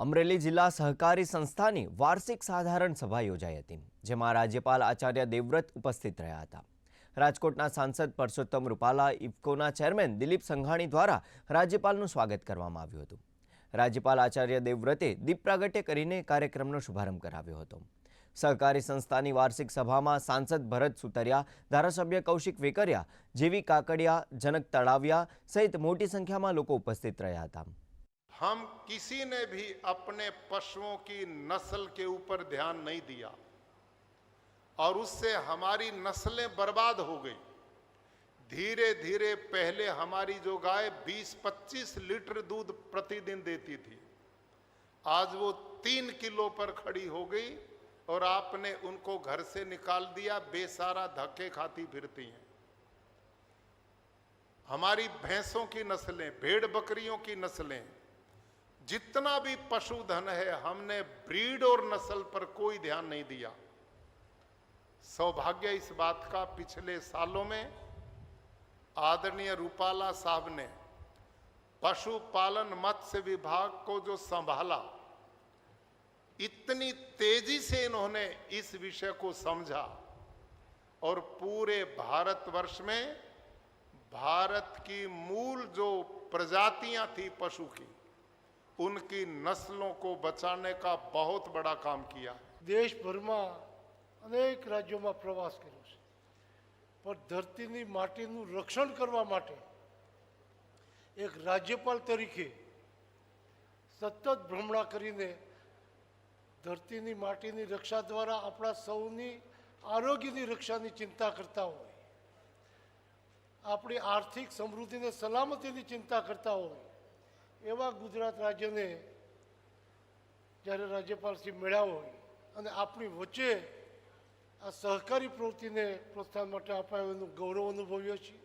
અમરેલી જિલ્લા સહકારી સંસ્થાની વાર્ષિક સાધારણ સભા યોજાઈ હતી, જેમાં રાજ્યપાલ આચાર્ય દેવવ્રત ઉપસ્થિત રહ્યા હતા। રાજકોટના સાંસદ પરસોત્તમ રૂપાલા, ઇફકોના ચેરમેન દિલીપ સંઘાણી દ્વારા રાજ્યપાલનું સ્વાગત કરવામાં આવ્યું હતું। રાજ્યપાલ આચાર્ય દેવવ્રતે દીપ પ્રાગટ્ય કરીને કાર્યક્રમનો શુભારંભ કરાવ્યો હતો। સહકારી સંસ્થાની વાર્ષિક સભામાં સાંસદ ભરત સુતરિયા, ધારાસભ્ય કૌશિક વેકરિયા, જેવી કાકડિયા, જનક તળાવિયા સહિત મોટી સંખ્યામાં લોકો ઉપસ્થિત રહ્યા હતા। हम किसी ने भी अपने पशुओं की नस्ल के ऊपर ध्यान नहीं दिया और उससे हमारी नस्लें बर्बाद हो गई। धीरे धीरे पहले हमारी जो गाय 20-25 लीटर दूध प्रतिदिन देती थी, आज वो 3 किलो पर खड़ी हो गई और आपने उनको घर से निकाल दिया, बेसहारा धक्के खाती फिरती हैं। हमारी भैंसों की नस्लें, भेड़ बकरियों की नस्लें, जितना भी पशुधन है, हमने ब्रीड और नस्ल पर कोई ध्यान नहीं दिया। सौभाग्य इस बात का, पिछले सालों में आदरणीय रूपाला साहब ने पशुपालन मत्स्य विभाग को जो संभाला, इतनी तेजी से इन्होंने इस विषय को समझा और पूरे भारतवर्ष में भारत की मूल जो प्रजातियां थी पशु की, उनकी नस्लों को बचाने का बहुत बड़ा काम किया। देश भर में अनेक राज्यों में प्रवास कर्यो छे, पर धरतीनी माटीनुं रक्षण करवा माटे एक राज्यपाल तरीके सतत भ्रमणा करीने धरतीनी माटीनी रक्षा द्वारा अपना सौनी आरोग्यनी रक्षानी चिंता करता होय, अपनी आर्थिक समृद्धि ने सलामतीनी चिंता करता होय एवा गुजरात राज्य ने जયારે राज्यपालश्री મળ્યા હોય અને આપણી વચ્ચે આ સહકારી પ્રવૃત્તિને પ્રોત્સાહન માટે અપાયું એનું ગૌરવ અનુભવ્યો છીએ।